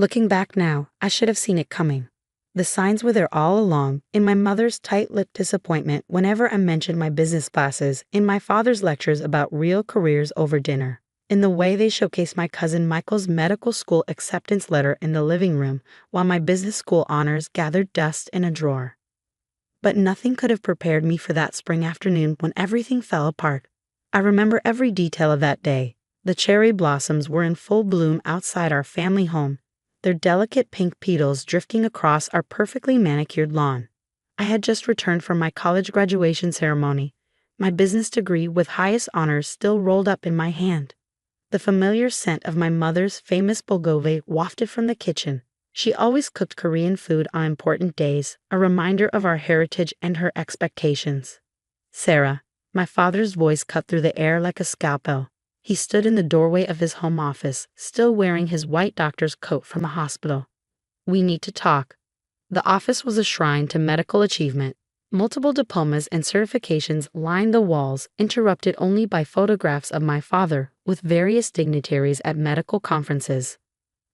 Looking back now, I should have seen it coming. The signs were there all along, in my mother's tight-lipped disappointment whenever I mentioned my business classes, in my father's lectures about real careers over dinner, in the way they showcased my cousin Michael's medical school acceptance letter in the living room while my business school honors gathered dust in a drawer. But nothing could have prepared me for that spring afternoon when everything fell apart. I remember every detail of that day. The cherry blossoms were in full bloom outside our family home, their delicate pink petals drifting across our perfectly manicured lawn. I had just returned from my college graduation ceremony, my business degree with highest honors still rolled up in my hand. The familiar scent of my mother's famous bulgogi wafted from the kitchen. She always cooked Korean food on important days, a reminder of our heritage and her expectations. Sarah, my father's voice cut through the air like a scalpel. He stood in the doorway of his home office, still wearing his white doctor's coat from the hospital. We need to talk. The office was a shrine to medical achievement. Multiple diplomas and certifications lined the walls, interrupted only by photographs of my father with various dignitaries at medical conferences.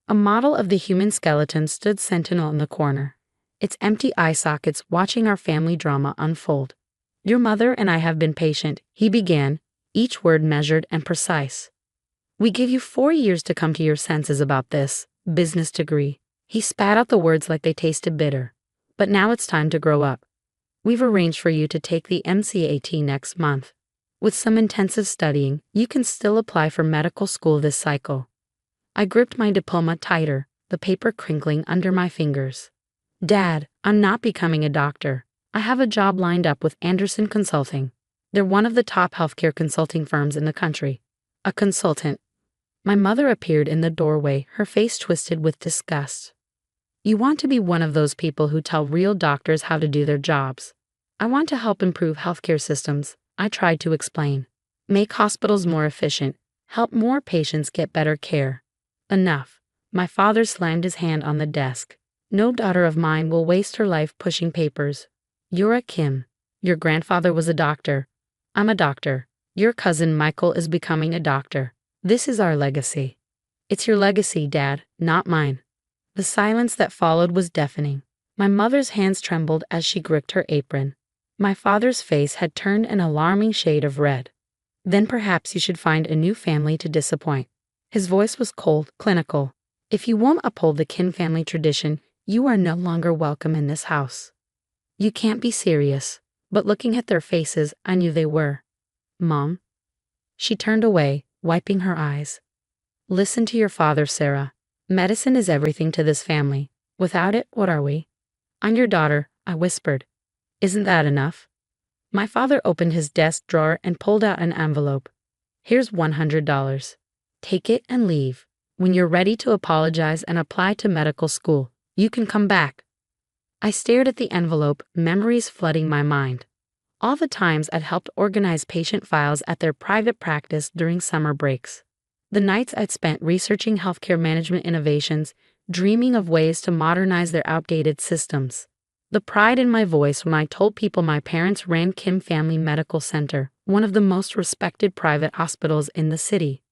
A model of the human skeleton stood sentinel in the corner, its empty eye sockets watching our family drama unfold. "Your mother and I have been patient," he began, each word measured and precise. "We give you 4 years to come to your senses about this business degree." He spat out the words like they tasted bitter. "But now it's time to grow up. We've arranged for you to take the MCAT next month. With some intensive studying, you can still apply for medical school this cycle." I gripped my diploma tighter, the paper crinkling under my fingers. "Dad, I'm not becoming a doctor. I have a job lined up with Anderson Consulting. They're one of the top healthcare consulting firms in the country." A consultant. My mother appeared in the doorway, her face twisted with disgust. "You want to be one of those people who tell real doctors how to do their jobs." "I want to help improve healthcare systems," I tried to explain. "Make hospitals more efficient, help more patients get better care." "Enough." My father slammed his hand on the desk. "No daughter of mine will waste her life pushing papers. You're a Kim. Your grandfather was a doctor. I'm a doctor. Your cousin Michael is becoming a doctor. This is our legacy." "It's your legacy, Dad, not mine." The silence that followed was deafening. My mother's hands trembled as she gripped her apron. My father's face had turned an alarming shade of red. "Then perhaps you should find a new family to disappoint." His voice was cold, clinical. "If you won't uphold the Kim family tradition, you are no longer welcome in this house." "You can't be serious." But looking at their faces, I knew they were. "Mom?" She turned away, wiping her eyes. "Listen to your father, Sarah. Medicine is everything to this family. Without it, what are we?" "I'm your daughter," I whispered. "Isn't that enough?" My father opened his desk drawer and pulled out an envelope. "Here's $100. Take it and leave. When you're ready to apologize and apply to medical school, you can come back." I stared at the envelope, memories flooding my mind. All the times I'd helped organize patient files at their private practice during summer breaks. The nights I'd spent researching healthcare management innovations, dreaming of ways to modernize their outdated systems. The pride in my voice when I told people my parents ran Kim Family Medical Center, one of the most respected private hospitals in the city.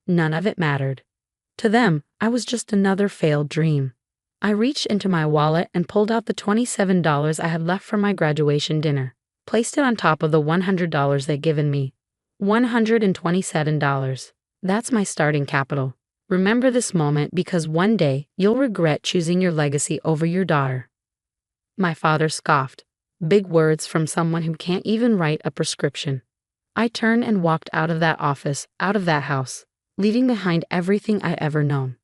None of it mattered. To them, I was just another failed dream. I reached into my wallet and pulled out the $27 I had left from my graduation dinner, placed it on top of the $100 they'd given me. $127. That's my starting capital. Remember this moment because one day you'll regret choosing your legacy over your daughter. My father scoffed. Big words from someone who can't even write a prescription. I turned and walked out of that office, out of that house, leaving behind everything I'd ever known.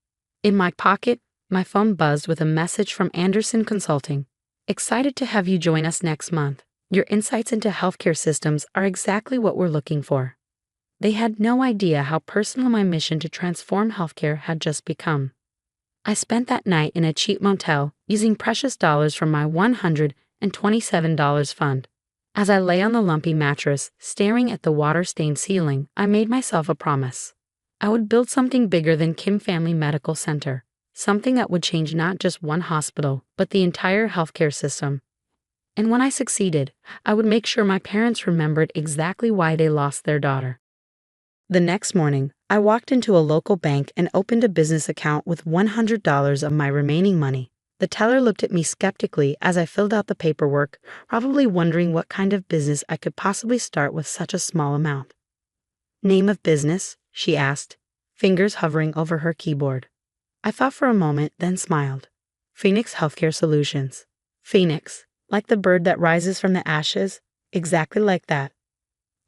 In my pocket, my phone buzzed with a message from Anderson Consulting. "Excited to have you join us next month. Your insights into healthcare systems are exactly what we're looking for." They had no idea how personal my mission to transform healthcare had just become. I spent that night in a cheap motel, using precious dollars from my $127 fund. As I lay on the lumpy mattress, staring at the water-stained ceiling, I made myself a promise. I would build something bigger than Kim Family Medical Center. Something that would change not just one hospital, but the entire healthcare system. And when I succeeded, I would make sure my parents remembered exactly why they lost their daughter. The next morning, I walked into a local bank and opened a business account with $100 of my remaining money. The teller looked at me skeptically as I filled out the paperwork, probably wondering what kind of business I could possibly start with such a small amount. "Name of business?" she asked, fingers hovering over her keyboard. I thought for a moment, then smiled. "Phoenix Healthcare Solutions." Phoenix, like the bird that rises from the ashes, exactly like that.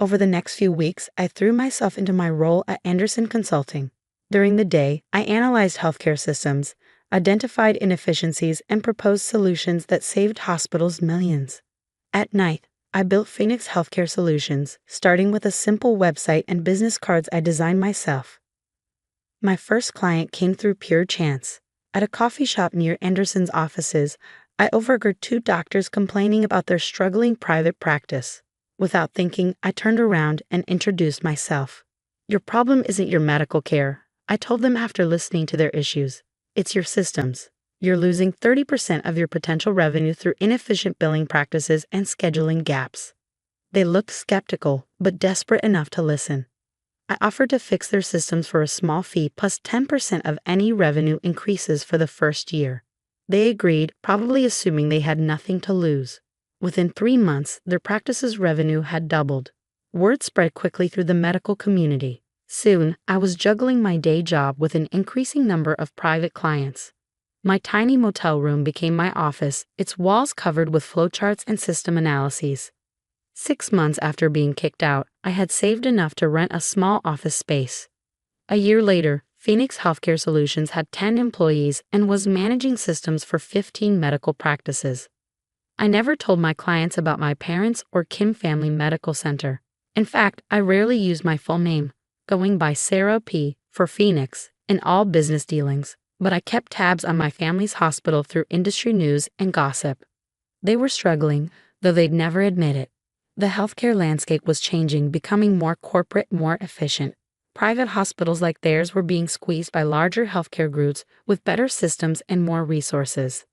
Over the next few weeks, I threw myself into my role at Anderson Consulting. During the day, I analyzed healthcare systems, identified inefficiencies, and proposed solutions that saved hospitals millions. At night, I built Phoenix Healthcare Solutions, starting with a simple website and business cards I designed myself. My first client came through pure chance. At a coffee shop near Anderson's offices, I overheard two doctors complaining about their struggling private practice. Without thinking, I turned around and introduced myself. "Your problem isn't your medical care," I told them after listening to their issues. "It's your systems. You're losing 30% of your potential revenue through inefficient billing practices and scheduling gaps." They looked skeptical, but desperate enough to listen. I offered to fix their systems for a small fee plus 10% of any revenue increases for the first year. They agreed, probably assuming they had nothing to lose. Within 3 months, their practice's revenue had doubled. Word spread quickly through the medical community. Soon, I was juggling my day job with an increasing number of private clients. My tiny motel room became my office, its walls covered with flowcharts and system analyses. 6 months after being kicked out, I had saved enough to rent a small office space. A year later, Phoenix Healthcare Solutions had 10 employees and was managing systems for 15 medical practices. I never told my clients about my parents or Kim Family Medical Center. In fact, I rarely used my full name, going by Sarah P. for Phoenix in all business dealings, but I kept tabs on my family's hospital through industry news and gossip. They were struggling, though they'd never admit it. The healthcare landscape was changing, becoming more corporate, more efficient. Private hospitals like theirs were being squeezed by larger healthcare groups with better systems and more resources.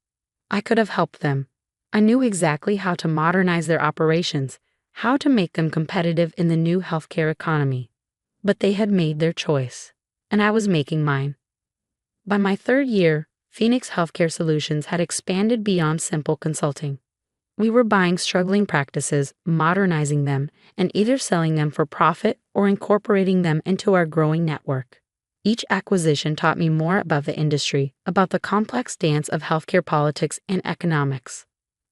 I could have helped them. I knew exactly how to modernize their operations, how to make them competitive in the new healthcare economy. But they had made their choice, and I was making mine. By my 3rd year, Phoenix Healthcare Solutions had expanded beyond simple consulting. We were buying struggling practices, modernizing them, and either selling them for profit or incorporating them into our growing network. Each acquisition taught me more about the industry, about the complex dance of healthcare politics and economics.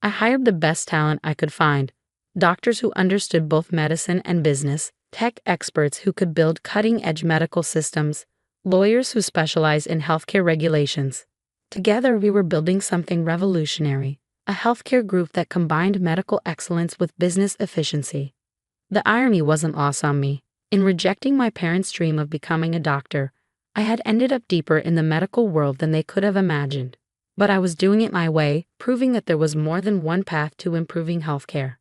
I hired the best talent I could find, doctors who understood both medicine and business, tech experts who could build cutting-edge medical systems, lawyers who specialize in healthcare regulations. Together, we were building something revolutionary, a healthcare group that combined medical excellence with business efficiency. The irony wasn't lost on me. In rejecting my parents' dream of becoming a doctor, I had ended up deeper in the medical world than they could have imagined. But I was doing it my way, proving that there was more than one path to improving healthcare.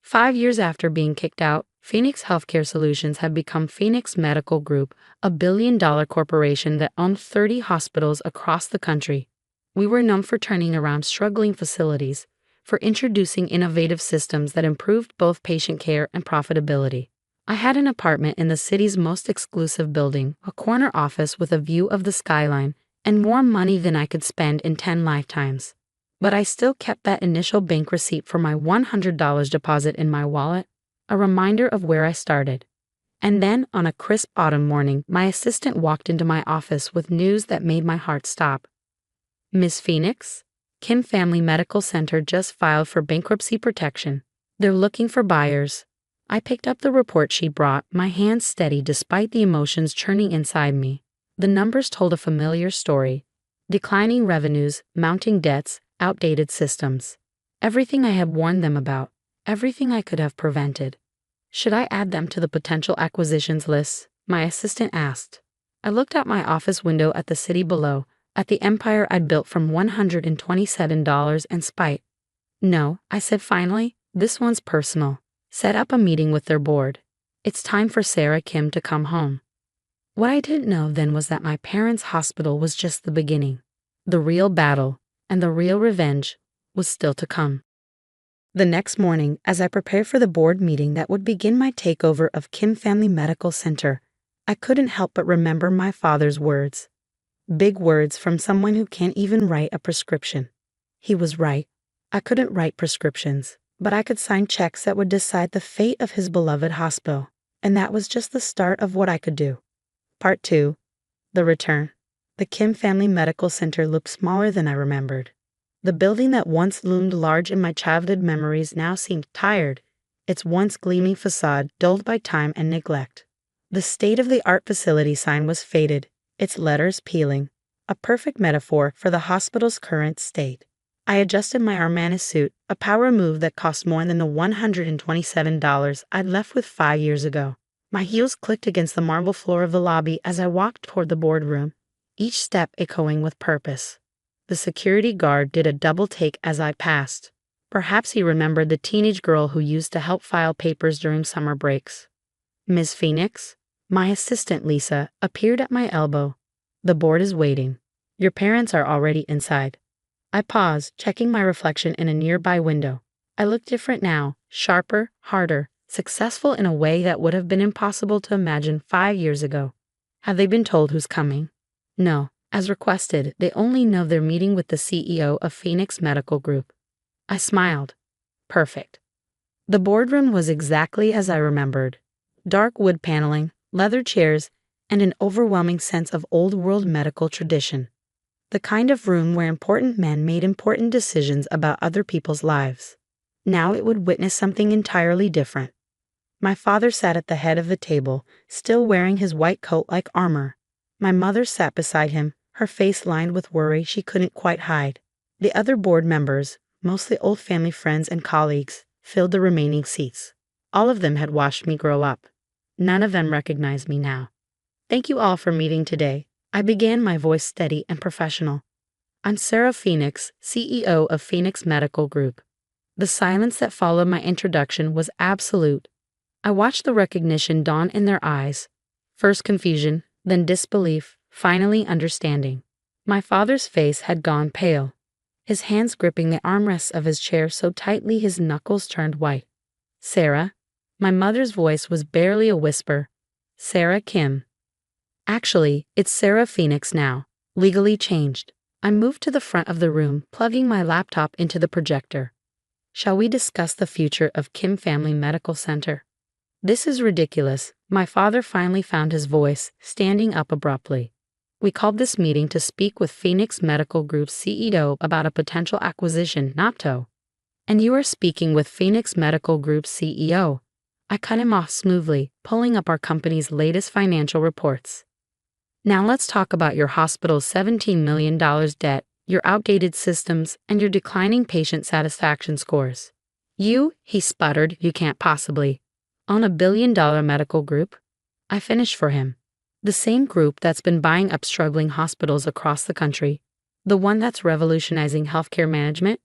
5 years after being kicked out, Phoenix Healthcare Solutions had become Phoenix Medical Group, a billion-dollar corporation that owned 30 hospitals across the country. We were known for turning around struggling facilities, for introducing innovative systems that improved both patient care and profitability. I had an apartment in the city's most exclusive building, a corner office with a view of the skyline, and more money than I could spend in 10 lifetimes. But I still kept that initial bank receipt for my $100 deposit in my wallet, a reminder of where I started. And then, on a crisp autumn morning, my assistant walked into my office with news that made my heart stop. "Miss Phoenix? Kim Family Medical Center just filed for bankruptcy protection. They're looking for buyers." I picked up the report she brought, my hands steady despite the emotions churning inside me. The numbers told a familiar story. Declining revenues, mounting debts, outdated systems. Everything I had warned them about, everything I could have prevented. "Should I add them to the potential acquisitions list?" my assistant asked. I looked out my office window at the city below, at the empire I'd built from $127 and spite. "No," I said finally, "this one's personal. Set up a meeting with their board. It's time for Sarah Kim to come home." What I didn't know then was that my parents' hospital was just the beginning. The real battle, and the real revenge, was still to come. The next morning, as I prepared for the board meeting that would begin my takeover of Kim Family Medical Center, I couldn't help but remember my father's words. Big words from someone who can't even write a prescription. He was right. I couldn't write prescriptions, but I could sign checks that would decide the fate of his beloved hospital, and that was just the start of what I could do. Part 2. The Return. The Kim Family Medical Center looked smaller than I remembered. The building that once loomed large in my childhood memories now seemed tired, its once gleaming facade dulled by time and neglect. The state-of-the-art facility sign was faded, its letters peeling, a perfect metaphor for the hospital's current state. I adjusted my Armani suit, a power move that cost more than the $127 I'd left with 5 years ago. My heels clicked against the marble floor of the lobby as I walked toward the boardroom, each step echoing with purpose. The security guard did a double take as I passed. Perhaps he remembered the teenage girl who used to help file papers during summer breaks. Ms. Phoenix? My assistant, Lisa, appeared at my elbow. The board is waiting. Your parents are already inside. I paused, checking my reflection in a nearby window. I looked different now, sharper, harder, successful in a way that would have been impossible to imagine 5 years ago. Have they been told who's coming? No. As requested, they only know they're meeting with the CEO of Phoenix Medical Group. I smiled. Perfect. The boardroom was exactly as I remembered. Dark wood paneling, leather chairs, and an overwhelming sense of old-world medical tradition. The kind of room where important men made important decisions about other people's lives. Now it would witness something entirely different. My father sat at the head of the table, still wearing his white coat like armor. My mother sat beside him, her face lined with worry she couldn't quite hide. The other board members, mostly old family friends and colleagues, filled the remaining seats. All of them had watched me grow up. None of them recognized me now. Thank you all for meeting today. I began, my voice steady and professional. I'm Sarah Phoenix, CEO of Phoenix Medical Group. The silence that followed my introduction was absolute. I watched the recognition dawn in their eyes. First confusion, then disbelief, finally understanding. My father's face had gone pale, his hands gripping the armrests of his chair so tightly his knuckles turned white. Sarah? My mother's voice was barely a whisper. Sarah Kim. Actually, it's Sarah Phoenix now, legally changed. I moved to the front of the room, plugging my laptop into the projector. Shall we discuss the future of Kim Family Medical Center? This is ridiculous. My father finally found his voice, standing up abruptly. We called this meeting to speak with Phoenix Medical Group's CEO about a potential acquisition, not to. And you are speaking with Phoenix Medical Group's CEO. I cut him off smoothly, pulling up our company's latest financial reports. Now let's talk about your hospital's $17 million debt, your outdated systems, and your declining patient satisfaction scores. He sputtered, you can't possibly own a billion-dollar medical group? I finished for him. The same group that's been buying up struggling hospitals across the country. The one that's revolutionizing healthcare management?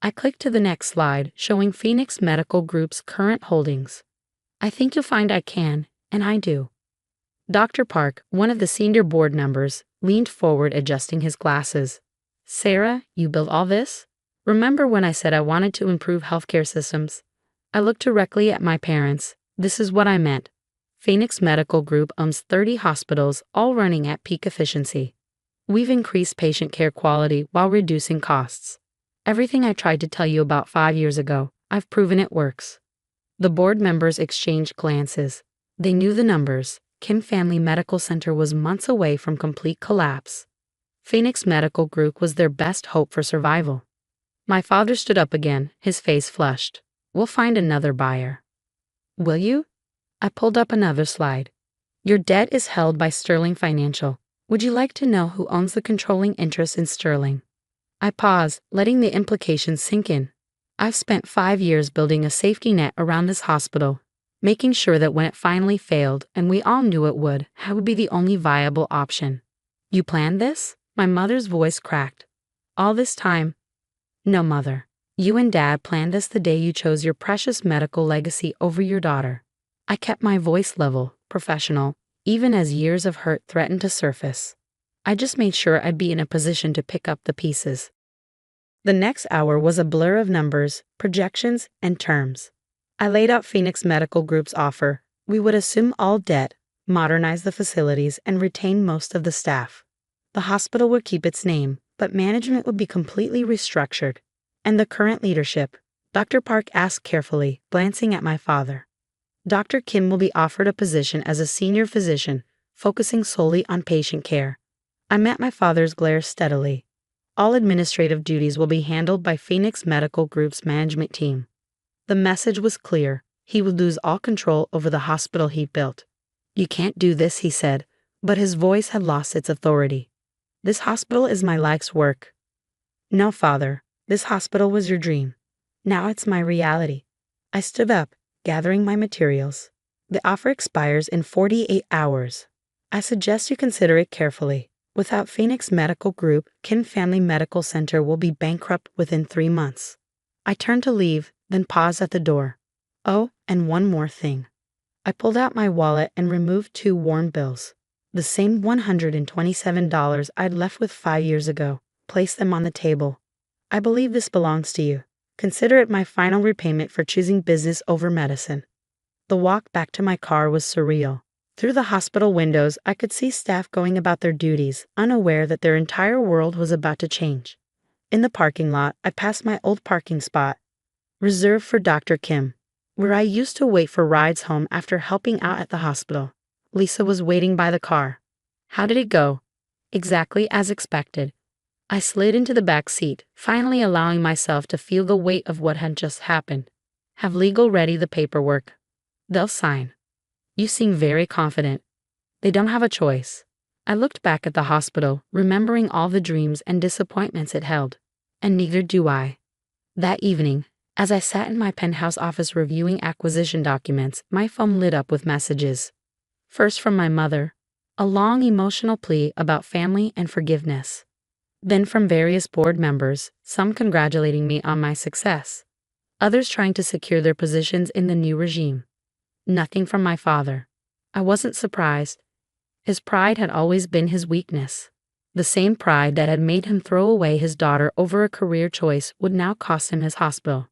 I clicked to the next slide, showing Phoenix Medical Group's current holdings. I think you'll find I can, and I do. Dr. Park, one of the senior board members, leaned forward adjusting his glasses. Sarah, you built all this? Remember when I said I wanted to improve healthcare systems? I looked directly at my parents. This is what I meant. Phoenix Medical Group owns 30 hospitals, all running at peak efficiency. We've increased patient care quality while reducing costs. Everything I tried to tell you about 5 years ago, I've proven it works. The board members exchanged glances. They knew the numbers. Kim Family Medical Center was months away from complete collapse. Phoenix Medical Group was their best hope for survival. My father stood up again, his face flushed. We'll find another buyer. Will you? I pulled up another slide. Your debt is held by Sterling Financial. Would you like to know who owns the controlling interest in Sterling? I paused, letting the implications sink in. I've spent 5 years building a safety net around this hospital, making sure that when it finally failed, and we all knew it would, I would be the only viable option. You planned this? My mother's voice cracked. All this time? No, Mother. You and Dad planned this the day you chose your precious medical legacy over your daughter. I kept my voice level, professional, even as years of hurt threatened to surface. I just made sure I'd be in a position to pick up the pieces. The next hour was a blur of numbers, projections, and terms. I laid out Phoenix Medical Group's offer. We would assume all debt, modernize the facilities, and retain most of the staff. The hospital would keep its name, but management would be completely restructured. And the current leadership? Dr. Park asked carefully, glancing at my father. Dr. Kim will be offered a position as a senior physician, focusing solely on patient care. I met my father's glare steadily. All administrative duties will be handled by Phoenix Medical Group's management team. The message was clear. He would lose all control over the hospital he built. You can't do this, he said, but his voice had lost its authority. This hospital is my life's work. No, father, this hospital was your dream. Now it's my reality. I stood up, gathering my materials. The offer expires in 48 hours. I suggest you consider it carefully. Without Phoenix Medical Group, Kim Family Medical Center will be bankrupt within 3 months. I turned to leave, then paused at the door. Oh, and one more thing. I pulled out my wallet and removed 2 worn bills. The same $127 I'd left with 5 years ago. Placed them on the table. I believe this belongs to you. Consider it my final repayment for choosing business over medicine. The walk back to my car was surreal. Through the hospital windows, I could see staff going about their duties, unaware that their entire world was about to change. In the parking lot, I passed my old parking spot, reserved for Dr. Kim, where I used to wait for rides home after helping out at the hospital. Lisa was waiting by the car. How did it go? Exactly as expected. I slid into the back seat, finally allowing myself to feel the weight of what had just happened. Have legal ready the paperwork. They'll sign. You seem very confident. They don't have a choice. I looked back at the hospital, remembering all the dreams and disappointments it held. And neither do I. That evening, as I sat in my penthouse office reviewing acquisition documents, my phone lit up with messages. First from my mother, a long emotional plea about family and forgiveness. Then from various board members, some congratulating me on my success. Others trying to secure their positions in the new regime. Nothing from my father. I wasn't surprised. His pride had always been his weakness. The same pride that had made him throw away his daughter over a career choice would now cost him his hospital.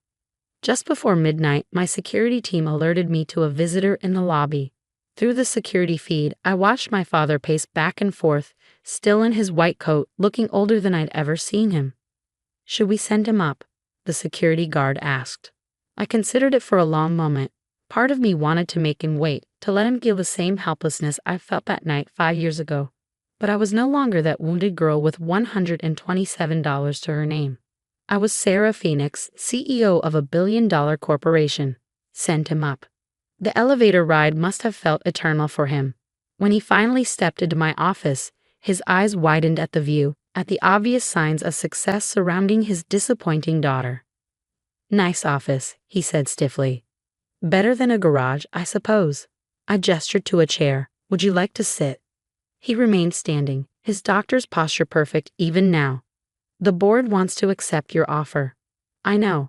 Just before midnight, my security team alerted me to a visitor in the lobby. Through the security feed, I watched my father pace back and forth, still in his white coat, looking older than I'd ever seen him. Should we send him up? The security guard asked. I considered it for a long moment. Part of me wanted to make him wait, to let him feel the same helplessness I felt that night 5 years ago. But I was no longer that wounded girl with $127 to her name. I was Sarah Phoenix, CEO of a billion-dollar corporation. Send him up. The elevator ride must have felt eternal for him. When he finally stepped into my office, his eyes widened at the view, at the obvious signs of success surrounding his disappointing daughter. Nice office, he said stiffly. Better than a garage, I suppose. I gestured to a chair. Would you like to sit? He remained standing, his doctor's posture perfect even now. The board wants to accept your offer. I know.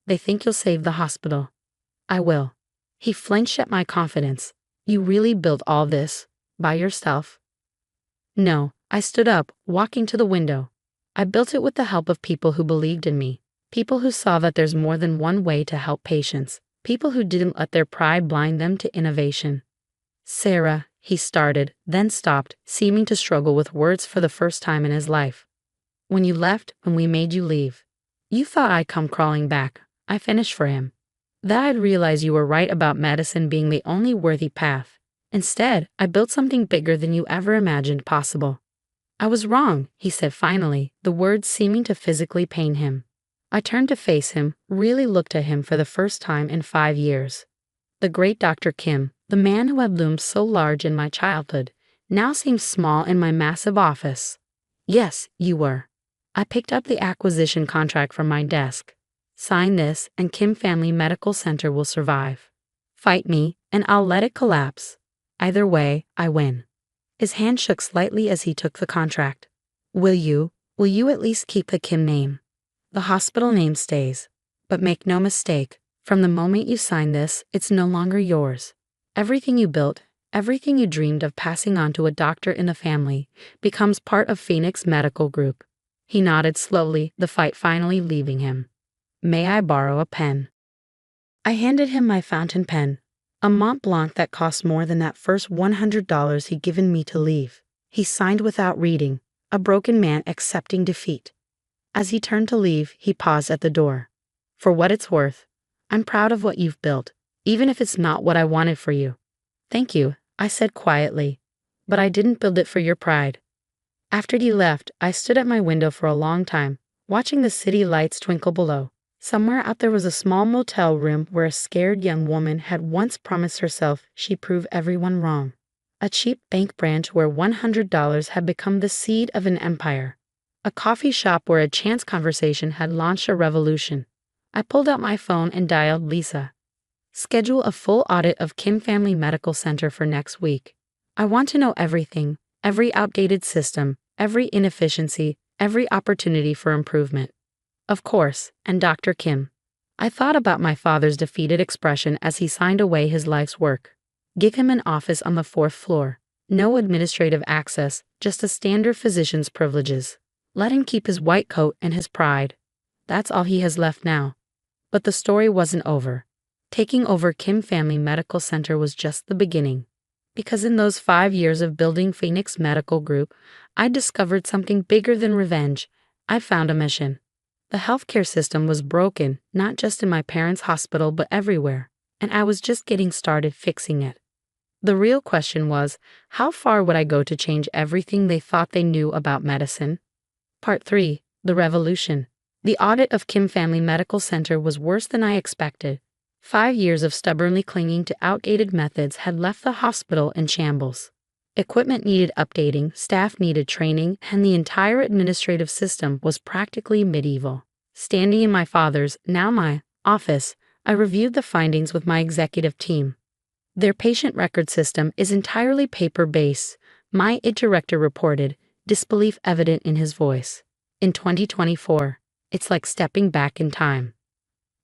They think you'll save the hospital. I will. He flinched at my confidence. You really built all this by yourself? No, I stood up, walking to the window. I built it with the help of people who believed in me, people who saw that there's more than one way to help patients, people who didn't let their pride blind them to innovation. Sarah, he started, then stopped, seeming to struggle with words for the first time in his life. When you left, when we made you leave, you thought I'd come crawling back. I finished for him. That I'd realize you were right about medicine being the only worthy path. Instead, I built something bigger than you ever imagined possible. I was wrong, he said finally, the words seeming to physically pain him. I turned to face him, really looked at him for the first time in 5 years. The great Dr. Kim, the man who had loomed so large in my childhood, now seemed small in my massive office. Yes, you were. I picked up the acquisition contract from my desk. Sign this, and Kim Family Medical Center will survive. Fight me, and I'll let it collapse. Either way, I win. His hand shook slightly as he took the contract. Will you at least keep the Kim name? The hospital name stays. But make no mistake, from the moment you sign this, it's no longer yours. Everything you built, everything you dreamed of passing on to a doctor in the family, becomes part of Phoenix Medical Group. He nodded slowly, the fight finally leaving him. May I borrow a pen? I handed him my fountain pen. A Mont Blanc that cost more than that first $100 he'd given me to leave. He signed without reading, a broken man accepting defeat. As he turned to leave, he paused at the door. For what it's worth, I'm proud of what you've built, even if it's not what I wanted for you. Thank you, I said quietly, but I didn't build it for your pride. After he left, I stood at my window for a long time, watching the city lights twinkle below. Somewhere out there was a small motel room where a scared young woman had once promised herself she'd prove everyone wrong. A cheap bank branch where $100 had become the seed of an empire. A coffee shop where a chance conversation had launched a revolution. I pulled out my phone and dialed Lisa. Schedule a full audit of Kim Family Medical Center for next week. I want to know everything, every outdated system, every inefficiency, every opportunity for improvement. Of course, and Dr. Kim. I thought about my father's defeated expression as he signed away his life's work. Give him an office on the 4th floor. No administrative access, just a standard physician's privileges. Let him keep his white coat and his pride. That's all he has left now. But the story wasn't over. Taking over Kim Family Medical Center was just the beginning. Because in those 5 years of building Phoenix Medical Group, I discovered something bigger than revenge. I found a mission. The healthcare system was broken, not just in my parents' hospital but everywhere, and I was just getting started fixing it. The real question was, how far would I go to change everything they thought they knew about medicine? Part 3. The Revolution. The audit of Kim Family Medical Center was worse than I expected. 5 years of stubbornly clinging to outdated methods had left the hospital in shambles. Equipment needed updating, staff needed training, and the entire administrative system was practically medieval. Standing in my father's, now my, office, I reviewed the findings with my executive team. Their patient record system is entirely paper-based, my IT director reported, disbelief evident in his voice. In 2024, it's like stepping back in time.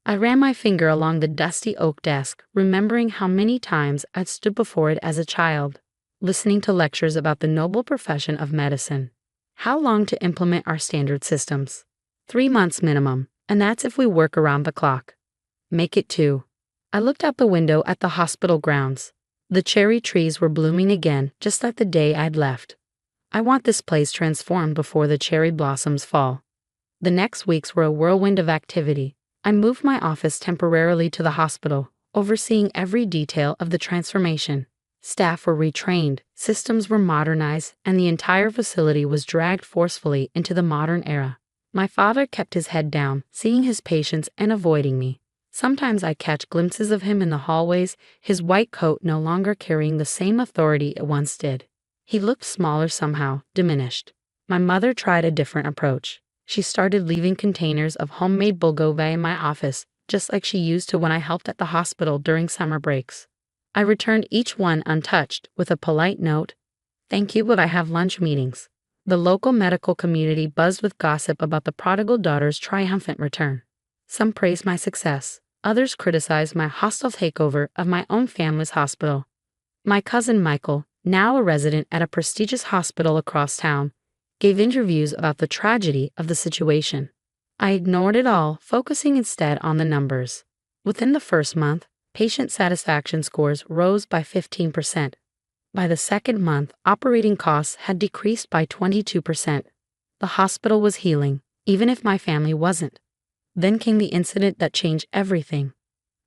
I ran my finger along the dusty oak desk, remembering how many times I'd stood before it as a child, listening to lectures about the noble profession of medicine. How long to implement our standard systems? 3 months minimum, and that's if we work around the clock. Make it 2. I looked out the window at the hospital grounds. The cherry trees were blooming again, just like the day I'd left. I want this place transformed before the cherry blossoms fall. The next weeks were a whirlwind of activity. I moved my office temporarily to the hospital, overseeing every detail of the transformation. Staff were retrained, systems were modernized, and the entire facility was dragged forcefully into the modern era. My father kept his head down, seeing his patients and avoiding me. Sometimes I catch glimpses of him in the hallways, his white coat no longer carrying the same authority it once did. He looked smaller somehow, diminished. My mother tried a different approach. She started leaving containers of homemade bulgogi in my office, just like she used to when I helped at the hospital during summer breaks. I returned each one untouched with a polite note, "Thank you, but I have lunch meetings." The local medical community buzzed with gossip about the prodigal daughter's triumphant return. Some praised my success, others criticized my hostile takeover of my own family's hospital. My cousin Michael, now a resident at a prestigious hospital across town, gave interviews about the tragedy of the situation. I ignored it all, focusing instead on the numbers. Within the first month, patient satisfaction scores rose by 15%. By the second month, operating costs had decreased by 22%. The hospital was healing, even if my family wasn't. Then came the incident that changed everything.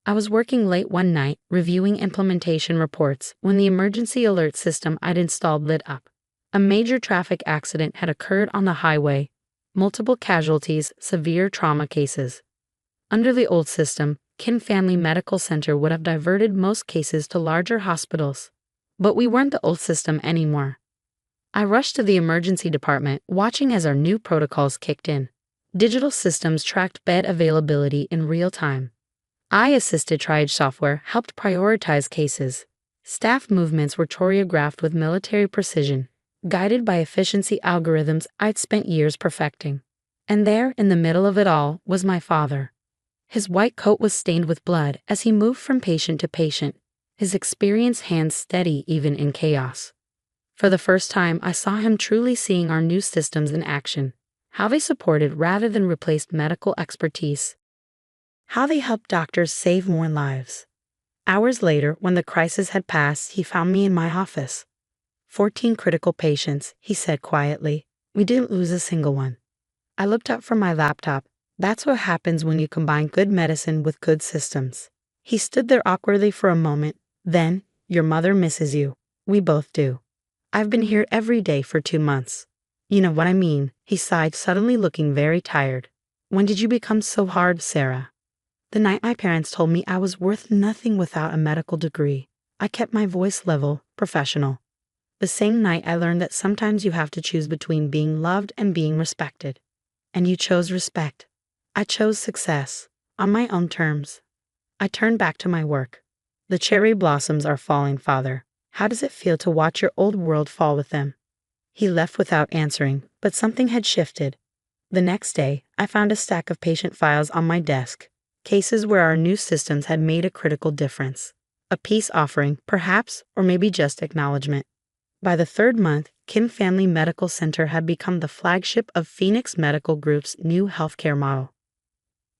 I was working late one night, reviewing implementation reports, when the emergency alert system I'd installed lit up. A major traffic accident had occurred on the highway, multiple casualties, severe trauma cases. Under the old system, Kim Family Medical Center would have diverted most cases to larger hospitals. But we weren't the old system anymore. I rushed to the emergency department, watching as our new protocols kicked in. Digital systems tracked bed availability in real time. AI-assisted triage software helped prioritize cases. Staff movements were choreographed with military precision, guided by efficiency algorithms I'd spent years perfecting. And there, in the middle of it all, was my father. His white coat was stained with blood as he moved from patient to patient, his experienced hands steady even in chaos. For the first time, I saw him truly seeing our new systems in action, how they supported rather than replaced medical expertise, how they helped doctors save more lives. Hours later, when the crisis had passed, he found me in my office. 14 critical patients, he said quietly. We didn't lose a single one. I looked up from my laptop. That's what happens when you combine good medicine with good systems. He stood there awkwardly for a moment. Then, your mother misses you. We both do. I've been here every day for 2 months. You know what I mean, he sighed, suddenly looking very tired. When did you become so hard, Sarah? The night my parents told me I was worth nothing without a medical degree. I kept my voice level, professional. The same night I learned that sometimes you have to choose between being loved and being respected. And you chose respect. I chose success, on my own terms. I turned back to my work. The cherry blossoms are falling, Father. How does it feel to watch your old world fall with them? He left without answering, but something had shifted. The next day, I found a stack of patient files on my desk, cases where our new systems had made a critical difference. A peace offering, perhaps, or maybe just acknowledgement. By the 3rd month, Kim Family Medical Center had become the flagship of Phoenix Medical Group's new healthcare model.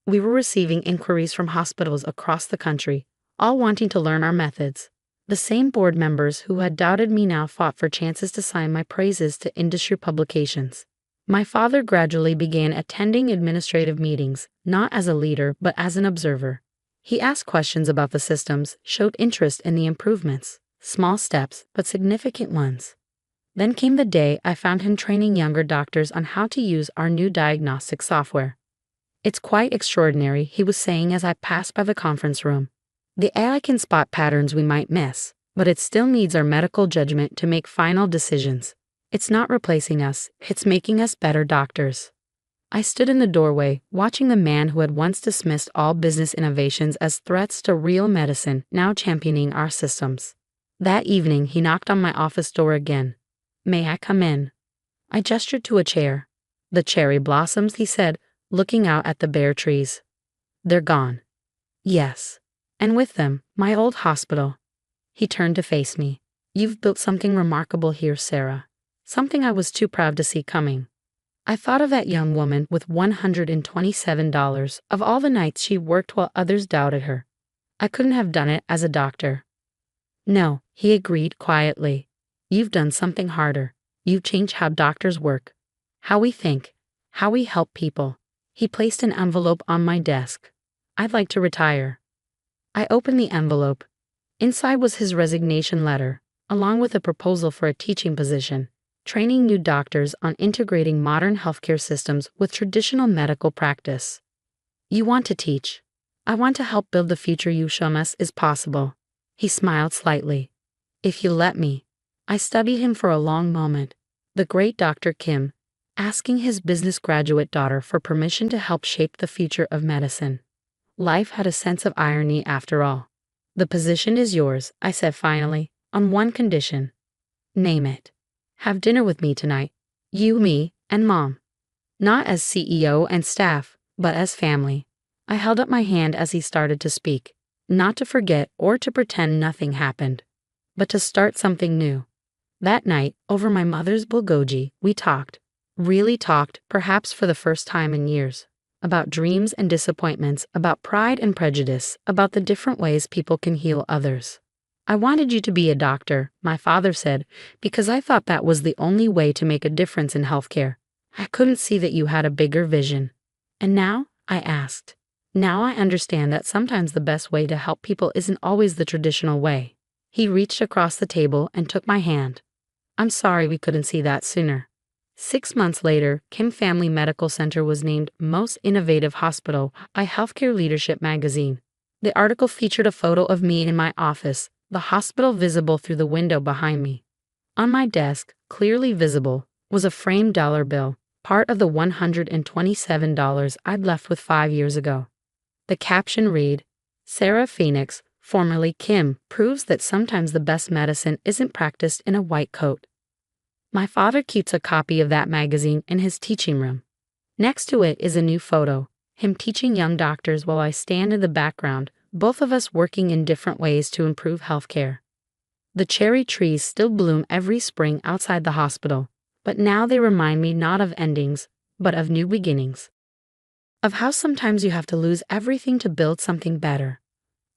We were receiving inquiries from hospitals across the country, all wanting to learn our methods. The same board members who had doubted me now fought for chances to sign my praises to industry publications. My father gradually began attending administrative meetings, not as a leader but as an observer. He asked questions about the systems, showed interest in the improvements, small steps but significant ones. Then came the day I found him training younger doctors on how to use our new diagnostic software. It's quite extraordinary, he was saying as I passed by the conference room. The AI can spot patterns we might miss, but it still needs our medical judgment to make final decisions. It's not replacing us, it's making us better doctors. I stood in the doorway, watching the man who had once dismissed all business innovations as threats to real medicine, now championing our systems. That evening, he knocked on my office door again. May I come in? I gestured to a chair. The cherry blossoms, he said, looking out at the bare trees. They're gone. Yes. And with them, my old hospital. He turned to face me. You've built something remarkable here, Sarah. Something I was too proud to see coming. I thought of that young woman with $127, of all the nights she worked while others doubted her. I couldn't have done it as a doctor. No, he agreed quietly. You've done something harder. You've changed how doctors work, how we think, how we help people. He placed an envelope on my desk. I'd like to retire. I opened the envelope. Inside was his resignation letter, along with a proposal for a teaching position, training new doctors on integrating modern healthcare systems with traditional medical practice. You want to teach. I want to help build the future you show us is possible. He smiled slightly. If you let me. I studied him for a long moment. The great Dr. Kim, asking his business graduate daughter for permission to help shape the future of medicine. Life had a sense of irony after all. The position is yours, I said finally, on one condition. Name it. Have dinner with me tonight. You, me, and Mom. Not as CEO and staff, but as family. I held up my hand as he started to speak, not to forget or to pretend nothing happened, but to start something new. That night, over my mother's bulgogi, we talked, really talked, perhaps for the first time in years, about dreams and disappointments, about pride and prejudice, about the different ways people can heal others. I wanted you to be a doctor, my father said, because I thought that was the only way to make a difference in healthcare. I couldn't see that you had a bigger vision. And now? I asked. Now I understand that sometimes the best way to help people isn't always the traditional way. He reached across the table and took my hand. I'm sorry we couldn't see that sooner. 6 months later, Kim Family Medical Center was named Most Innovative Hospital by Healthcare Leadership magazine. The article featured a photo of me in my office, the hospital visible through the window behind me. On my desk, clearly visible, was a framed dollar bill, part of the $127 I'd left with 5 years ago. The caption read, Sarah Phoenix, formerly Kim, proves that sometimes the best medicine isn't practiced in a white coat. My father keeps a copy of that magazine in his teaching room. Next to it is a new photo, him teaching young doctors while I stand in the background, both of us working in different ways to improve healthcare. The cherry trees still bloom every spring outside the hospital, but now they remind me not of endings, but of new beginnings. Of how sometimes you have to lose everything to build something better.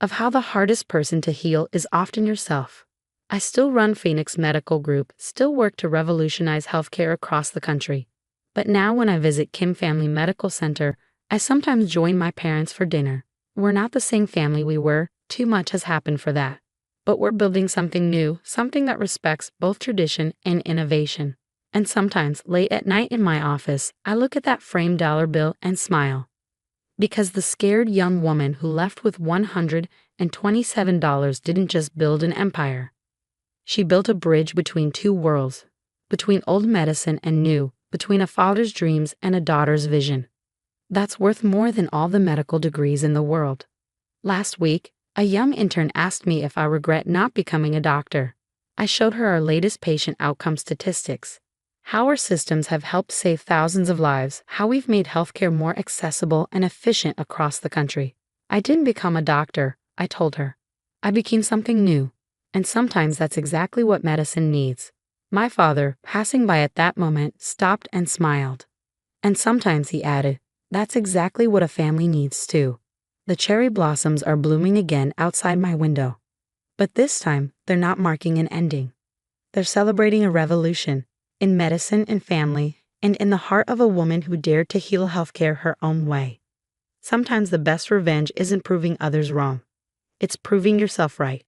of how the hardest person to heal is often yourself. I still run Phoenix Medical Group, still work to revolutionize healthcare across the country. But now when I visit Kim Family Medical Center, I sometimes join my parents for dinner. We're not the same family we were, too much has happened for that. But we're building something new, something that respects both tradition and innovation. And sometimes, late at night in my office, I look at that framed dollar bill and smile. Because the scared young woman who left with $127 didn't just build an empire. She built a bridge between two worlds, between old medicine and new, between a father's dreams and a daughter's vision. That's worth more than all the medical degrees in the world. Last week, a young intern asked me if I regret not becoming a doctor. I showed her our latest patient outcome statistics, how our systems have helped save thousands of lives, how we've made healthcare more accessible and efficient across the country. I didn't become a doctor, I told her. I became something new. And sometimes that's exactly what medicine needs. My father, passing by at that moment, stopped and smiled. And sometimes, he added, that's exactly what a family needs too. The cherry blossoms are blooming again outside my window. But this time, they're not marking an ending. They're celebrating a revolution, in medicine and family, and in the heart of a woman who dared to heal healthcare her own way. Sometimes the best revenge isn't proving others wrong. It's proving yourself right.